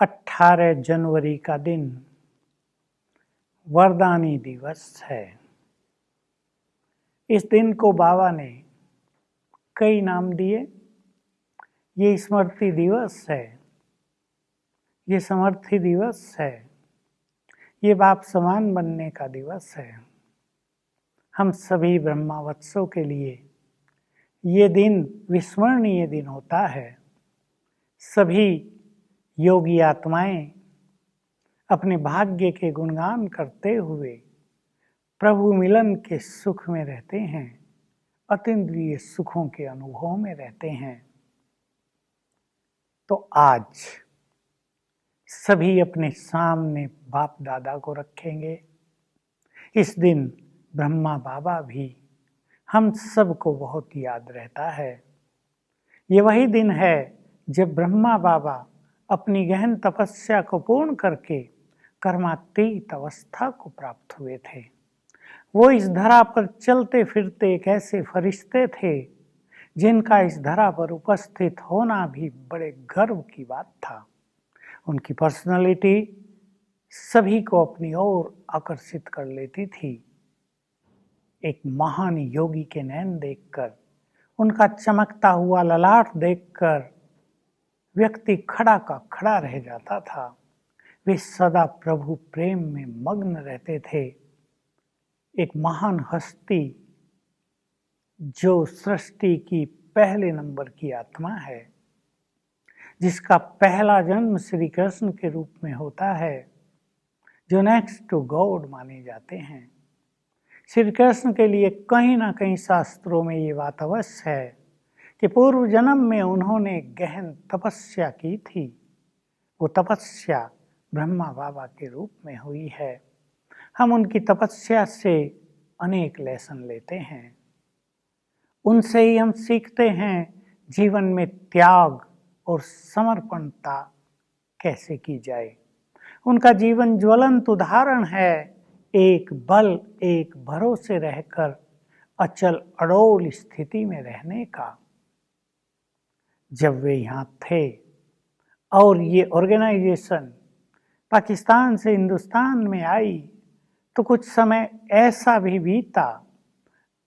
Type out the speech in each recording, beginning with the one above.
18 जनवरी का दिन वरदानी दिवस है। इस दिन को बाबा ने कई नाम दिए। ये स्मृति दिवस है, ये समर्थी दिवस है, ये बाप समान बनने का दिवस है। हम सभी ब्रह्मावत्सों के लिए ये दिन विस्मरणीय दिन होता है। सभी योगी आत्माएं अपने भाग्य के गुणगान करते हुए प्रभु मिलन के सुख में रहते हैं, अतीन्द्रिय सुखों के अनुभव में रहते हैं। तो आज सभी अपने सामने बाप दादा को रखेंगे। इस दिन ब्रह्मा बाबा भी हम सबको बहुत याद रहता है। ये वही दिन है जब ब्रह्मा बाबा अपनी गहन तपस्या को पूर्ण करके कर्मातीत अवस्था को प्राप्त हुए थे। वो इस धरा पर चलते फिरते एक ऐसे फरिश्ते थे जिनका इस धरा पर उपस्थित होना भी बड़े गर्व की बात था। उनकी पर्सनालिटी सभी को अपनी ओर आकर्षित कर लेती थी। एक महान योगी के नैन देखकर, उनका चमकता हुआ ललाट देखकर व्यक्ति खड़ा का खड़ा रह जाता था। वे सदा प्रभु प्रेम में मग्न रहते थे। एक महान हस्ती जो सृष्टि की पहले नंबर की आत्मा है, जिसका पहला जन्म श्री कृष्ण के रूप में होता है, जो नेक्स्ट टू गॉड माने जाते हैं। श्री कृष्ण के लिए कहीं ना कहीं शास्त्रों में ये बात अवश्य है कि पूर्व जन्म में उन्होंने गहन तपस्या की थी। वो तपस्या ब्रह्मा बाबा के रूप में हुई है। हम उनकी तपस्या से अनेक लेसन लेते हैं। उनसे ही हम सीखते हैं जीवन में त्याग और समर्पणता कैसे की जाए। उनका जीवन ज्वलंत उदाहरण है एक बल एक भरोसे रहकर अचल अडोल स्थिति में रहने का। जब वे यहाँ थे और ये ऑर्गेनाइजेशन पाकिस्तान से हिंदुस्तान में आई तो कुछ समय ऐसा भी बीता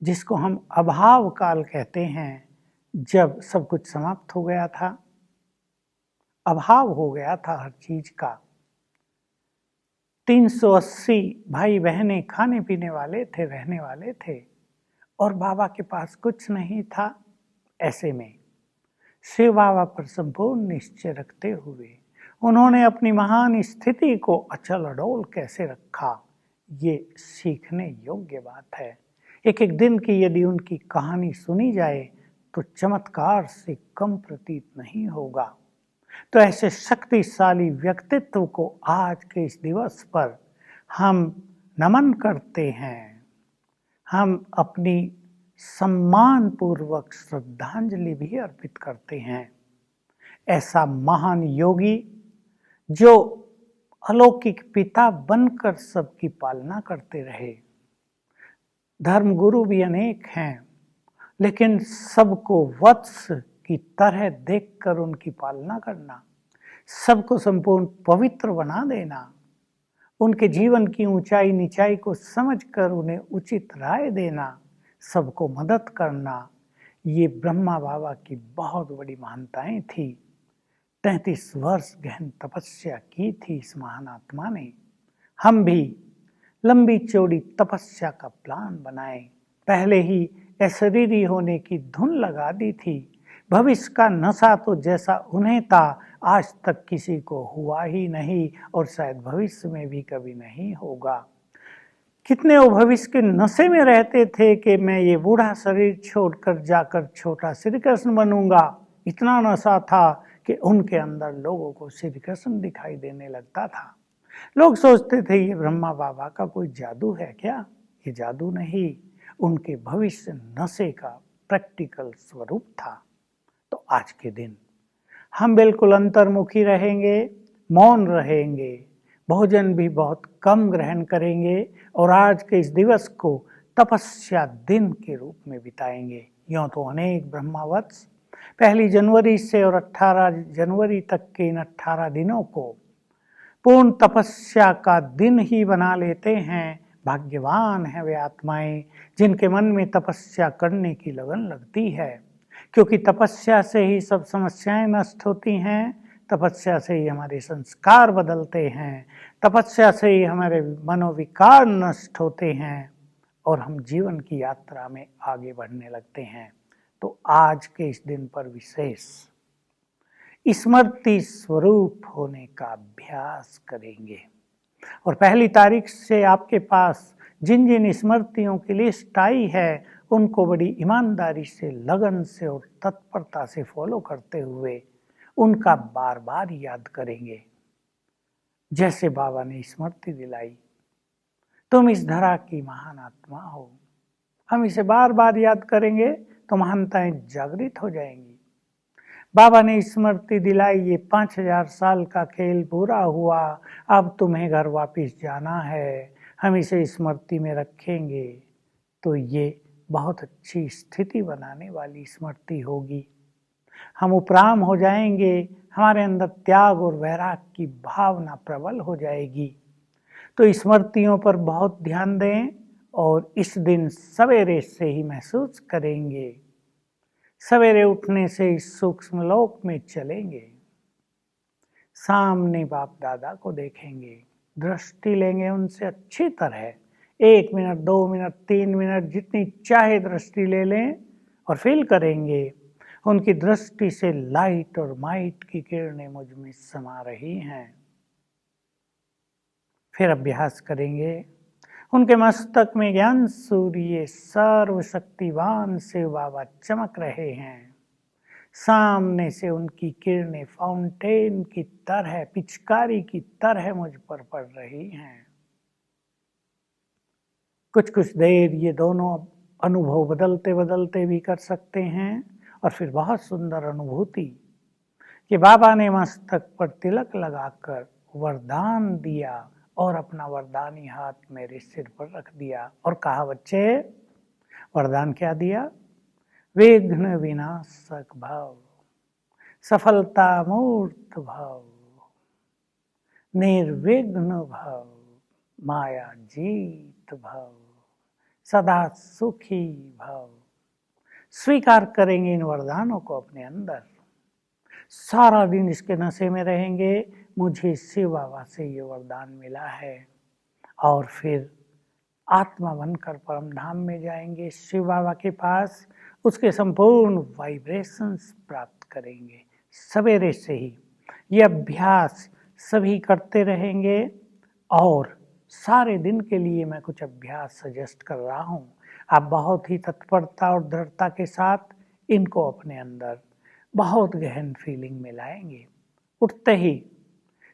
जिसको हम अभाव काल कहते हैं, जब सब कुछ समाप्त हो गया था, अभाव हो गया था हर चीज का। 380 भाई बहनें खाने पीने वाले थे, रहने वाले थे, और बाबा के पास कुछ नहीं था। ऐसे में शिव बाबा पर संपूर्ण निश्चय रखते हुए उन्होंने अपनी महान स्थिति को अचल अडोल कैसे रखा, ये सीखने योग्य बात है। एक एक दिन की यदि उनकी कहानी सुनी जाए तो चमत्कार से कम प्रतीत नहीं होगा। तो ऐसे शक्तिशाली व्यक्तित्व को आज के इस दिवस पर हम नमन करते हैं। हम अपनी सम्मान पूर्वक श्रद्धांजलि भी अर्पित करते हैं। ऐसा महान योगी जो अलौकिक पिता बनकर सबकी पालना करते रहे। धर्म गुरु भी अनेक हैं, लेकिन सबको वत्स की तरह देखकर उनकी पालना करना, सबको संपूर्ण पवित्र बना देना, उनके जीवन की ऊंचाई नीचाई को समझकर उन्हें उचित राय देना, सबको मदद करना, ये ब्रह्मा बाबा की बहुत बड़ी महानताएं थी। 33 वर्ष गहन तपस्या की थी इस महान आत्मा ने। हम भी लंबी चौड़ी तपस्या का प्लान बनाए। पहले ही अशरीरी होने की धुन लगा दी थी। भविष्य का नशा तो जैसा उन्हें था आज तक किसी को हुआ ही नहीं और शायद भविष्य में भी कभी नहीं होगा। कितने वो भविष्य के नशे में रहते थे कि मैं ये बूढ़ा शरीर छोड़कर जाकर छोटा श्री कृष्ण बनूंगा। इतना नशा था कि उनके अंदर लोगों को श्री कृष्ण दिखाई देने लगता था। लोग सोचते थे ये ब्रह्मा बाबा का कोई जादू है क्या? ये जादू नहीं, उनके भविष्य नशे का प्रैक्टिकल स्वरूप था। तो आज के दिन हम बिल्कुल अंतर्मुखी रहेंगे, मौन रहेंगे, भोजन भी बहुत कम ग्रहण करेंगे और आज के इस दिवस को तपस्या दिन के रूप में बिताएंगे। यूँ तो अनेक ब्रह्मावत्स 1 जनवरी से और 18 जनवरी तक के इन 18 दिनों को पूर्ण तपस्या का दिन ही बना लेते हैं। भाग्यवान है वे आत्माएं जिनके मन में तपस्या करने की लगन लगती है, क्योंकि तपस्या से ही सब समस्याएं नष्ट होती हैं, तपस्या से ही हमारे संस्कार बदलते हैं, तपस्या से ही हमारे मनोविकार नष्ट होते हैं और हम जीवन की यात्रा में आगे बढ़ने लगते हैं। तो आज के इस दिन पर विशेष स्मृति स्वरूप होने का अभ्यास करेंगे और 1 तारीख से आपके पास जिन जिन स्मृतियों की लिस्ट आई है उनको बड़ी ईमानदारी से, लगन से और तत्परता से फॉलो करते हुए उनका बार बार याद करेंगे। जैसे बाबा ने स्मृति दिलाई, तुम इस धरा की महान आत्मा हो। हम इसे बार बार याद करेंगे तो महानताएं जागृत हो जाएंगी। बाबा ने स्मृति दिलाई, ये 5000 साल का खेल पूरा हुआ, अब तुम्हें घर वापस जाना है, हम इसे स्मृति में रखेंगे। तो ये बहुत अच्छी स्थिति बनाने वाली स्मृति होगी। हम उपराम हो जाएंगे, हमारे अंदर त्याग और वैराग की भावना प्रबल हो जाएगी। तो स्मृतियों पर बहुत ध्यान दें और इस दिन सवेरे से ही महसूस करेंगे। सवेरे उठने से इस सूक्ष्म लोक में चलेंगे, सामने बाप दादा को देखेंगे, दृष्टि लेंगे उनसे अच्छी तरह। 1 मिनट, 2 मिनट, 3 मिनट, जितनी चाहे दृष्टि ले लें और फील करेंगे उनकी दृष्टि से लाइट और माइट की किरणें मुझ में समा रही हैं। फिर अभ्यास करेंगे, उनके मस्तक में ज्ञान सूर्य सर्वशक्तिवान शिव बाबा चमक रहे हैं। सामने से उनकी किरणें फाउंटेन की तरह, पिचकारी की तरह मुझ पर पड़ रही हैं। कुछ कुछ देर ये दोनों अनुभव बदलते बदलते भी कर सकते हैं और फिर बहुत सुंदर अनुभूति कि बाबा ने मस्तक पर तिलक लगाकर वरदान दिया और अपना वरदानी हाथ मेरे सिर पर रख दिया और कहा, बच्चे वरदान क्या दिया? विघ्न विनाशक भव, सफलता मूर्त भव, निर्विघ्न भव, माया जीत भव, सदा सुखी भव। स्वीकार करेंगे इन वरदानों को अपने अंदर, सारा दिन इसके नशे में रहेंगे, मुझे शिव बाबा से ये वरदान मिला है। और फिर आत्मा बनकर परम धाम में जाएंगे, शिव बाबा के पास उसके संपूर्ण वाइब्रेशंस प्राप्त करेंगे। सवेरे से ही ये अभ्यास सभी करते रहेंगे और सारे दिन के लिए मैं कुछ अभ्यास सजेस्ट कर रहा हूँ। आप बहुत ही तत्परता और दृढ़ता के साथ इनको अपने अंदर बहुत गहन फीलिंग में लाएंगे। उठते ही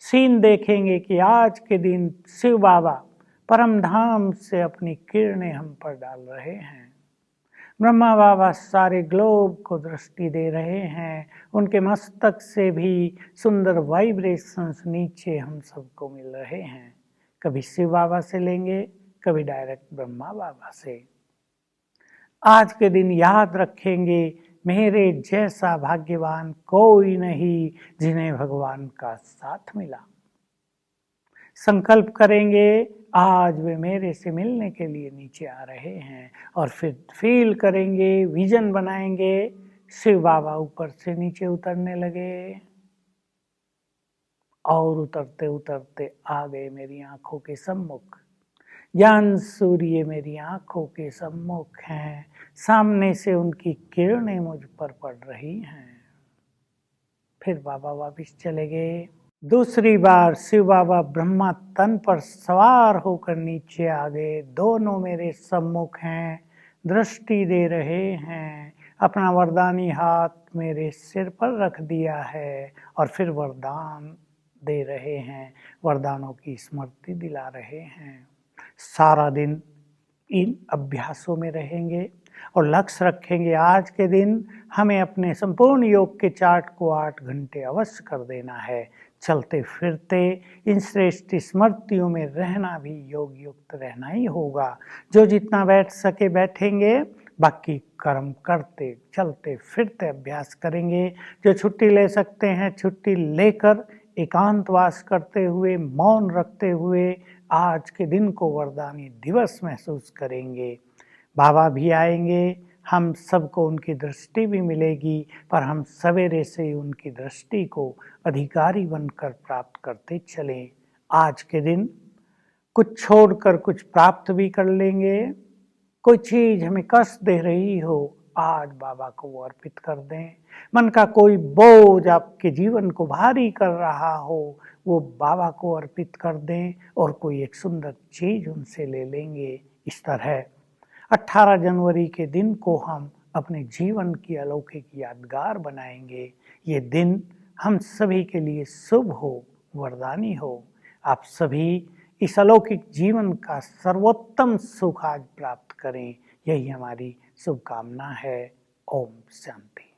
सीन देखेंगे कि आज के दिन शिव बाबा परम धाम से अपनी किरणें हम पर डाल रहे हैं। ब्रह्मा बाबा सारे ग्लोब को दृष्टि दे रहे हैं, उनके मस्तक से भी सुंदर वाइब्रेशंस नीचे हम सबको मिल रहे हैं। कभी शिव बाबा से लेंगे, कभी डायरेक्ट ब्रह्मा बाबा से। आज के दिन याद रखेंगे, मेरे जैसा भाग्यवान कोई नहीं जिन्हें भगवान का साथ मिला। संकल्प करेंगे, आज वे मेरे से मिलने के लिए नीचे आ रहे हैं और फिर फील करेंगे, विजन बनाएंगे, शिव बाबा ऊपर से नीचे उतरने लगे और उतरते उतरते आ गए मेरी आंखों के सम्मुख। ज्ञान सूर्य मेरी आंखों के सम्मुख हैं, सामने से उनकी किरणें मुझ पर पड़ रही हैं। फिर बाबा वापिस चले गए। दूसरी बार शिव बाबा ब्रह्मा तन पर सवार होकर नीचे आ गए। दोनों मेरे सम्मुख हैं, दृष्टि दे रहे हैं, अपना वरदानी हाथ मेरे सिर पर रख दिया है और फिर वरदान दे रहे हैं, वरदानों की स्मृति दिला रहे हैं। सारा दिन इन अभ्यासों में रहेंगे और लक्ष्य रखेंगे, आज के दिन हमें अपने संपूर्ण योग के चार्ट को 8 घंटे अवश्य कर देना है। चलते फिरते इन श्रेष्ठ स्मृतियों में रहना भी योग युक्त रहना ही होगा। जो जितना बैठ सके बैठेंगे बाकी कर्म करते चलते फिरते अभ्यास करेंगे। जो छुट्टी ले सकते हैं छुट्टी लेकर एकांतवास करते हुए, मौन रखते हुए आज के दिन को वरदानी दिवस महसूस करेंगे। बाबा भी आएंगे, हम सबको उनकी दृष्टि भी मिलेगी, पर हम सवेरे से उनकी दृष्टि को अधिकारी बनकर प्राप्त करते चलें। आज के दिन कुछ छोड़कर कुछ प्राप्त भी कर लेंगे। कोई चीज हमें कष्ट दे रही हो, आज बाबा को वो अर्पित कर दें। मन का कोई बोझ आपके जीवन को भारी कर रहा हो, वो बाबा को अर्पित कर दें और कोई एक सुंदर चीज उनसे ले लेंगे। इस तरह 18 जनवरी के दिन को हम अपने जीवन की अलौकिक यादगार बनाएंगे। ये दिन हम सभी के लिए शुभ हो, वरदानी हो। आप सभी इस अलौकिक जीवन का सर्वोत्तम सुख आज प्राप्त करें, यही हमारी शुभकामना है। ओम शांति।